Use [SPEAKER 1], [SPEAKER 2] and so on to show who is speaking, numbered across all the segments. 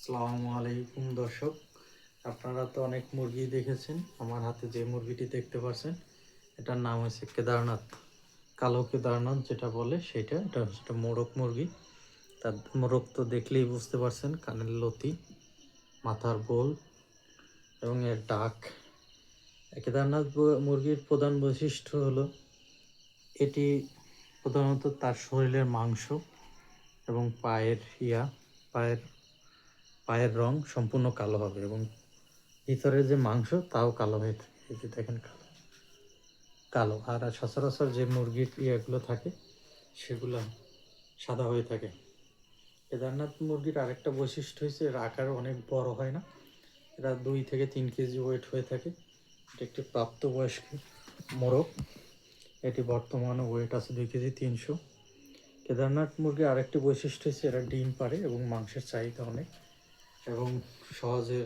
[SPEAKER 1] আসসালামু আলাইকুম দর্শক, আপনারা তো অনেক মুরগি দেখেছেন। আমার হাতে যে মুরগিটি দেখতে পাচ্ছেন এটার নাম হচ্ছে কেদারনাথ, কালো কেদারনাথ যেটা বলে সেটা। এটা হচ্ছে মোরগ মুরগি। তার মোরগ তো দেখলেই বুঝতে পারছেন, কানের লতি, মাথার বোল এবং এর ডাক। কেদারনাথ মুরগির প্রধান বৈশিষ্ট্য হলো এটি প্রধানত তার শরীরের মাংস এবং পায়ের পায়ের রং সম্পূর্ণ কালো হবে এবং ভিতরের যে মাংস তাও কালো হয়ে থাকে। এই যে দেখেন কালো কালো। আর সচরাচর যে মুরগির ইয়েগুলো থাকে সেগুলো সাদা হয়ে থাকে। কেদারনাথ মুরগির আরেকটা বৈশিষ্ট্য হচ্ছে এর আকার অনেক বড় হয় না। এরা 2 থেকে 3 কেজি ওয়েট হয়ে থাকে। এটা একটি প্রাপ্তবয়স্ক মোরগ। এটি বর্তমানে ওয়েট আছে 2 কেজি 300। কেদারনাথ মুরগির আরেকটি বৈশিষ্ট্য হচ্ছে এরা ডিম পাড়ে এবং মাংসের চাহিদা অনেক এবং সহজে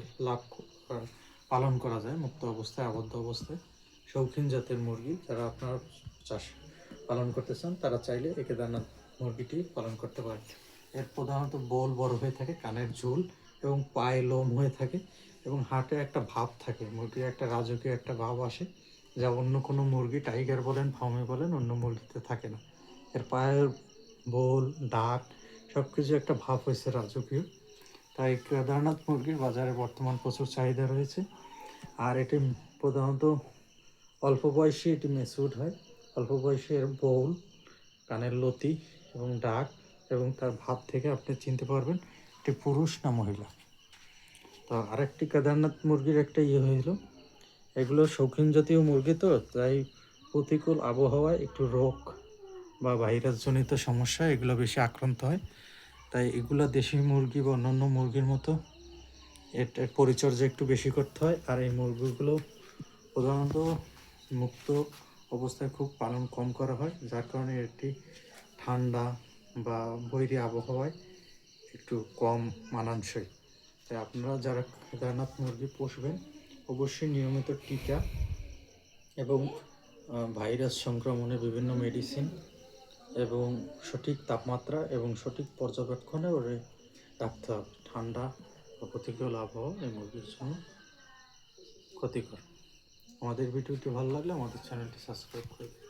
[SPEAKER 1] পালন করা যায় মুক্ত অবস্থায়, আবদ্ধ অবস্থায়। শৌখিন জাতের মুরগি যারা আপনারা চাষ পালন করতে চান তারা চাইলে এই কেদারনাথ মুরগিটি পালন করতে পারে। এর প্রধানত বোল বড় হয়ে থাকে, কানের ঝুল এবং পায়ে লোম হয়ে থাকে এবং হাটে একটা ভাব থাকে। মুরগির একটা রাজকীয় একটা ভাব আসে, যা অন্য কোনো মুরগি, টাইগার বলেন, ফার্মে বলেন, অন্য মুরগিতে থাকে না। এর পায়ের বোল, ডাক সব কিছু একটা ভাব হয়েছে রাজকীয়। তাই কেদারনাথ মুরগির বাজারে বর্তমান প্রচুর চাহিদা রয়েছে। আর এটি প্রধানত অল্প বয়সে এটি ম্যাচিউরড হয়। অল্প বয়সে এর বোল, কানের লতি এবং ডাক এবং তার ভাব থেকে আপনি চিনতে পারবেন এটি পুরুষ না মহিলা। তো আরেকটি কেদারনাথ মুরগির একটা হয়েছিল, এগুলো শৌখিন জাতীয় মুরগি, তো তাই প্রতিকূল আবহাওয়ায় একটু রোগ বা ভাইরাসজনিত সমস্যা এগুলো বেশি আক্রান্ত হয়। তাই এগুলো দেশি মুরগি বা অন্যান্য মুরগির মতো এটার পরিচর্যা একটু বেশি করতে হয়। আর এই মুরগিগুলো প্রধানত মুক্ত অবস্থায় খুব পালন কম করা হয়, যার কারণে এটি ঠান্ডা বা বৈরী আবহাওয়ায় একটু কম মানানসই। তাই আপনারা যারা কেদারনাথ মুরগি পুষবেন অবশ্যই নিয়মিত টিকা এবং ভাইরাস সংক্রমণের বিভিন্ন মেডিসিন এবং সঠিক তাপমাত্রা এবং সঠিক পর্যবেক্ষণে ওরে রাখতে হবে। ঠান্ডা বা প্রতিকূল আবহাওয়া এই মুরগির জন্য ক্ষতিকর। আমাদের ভিডিওটি ভালো লাগলে আমাদের চ্যানেলটি সাবস্ক্রাইব করে দিন।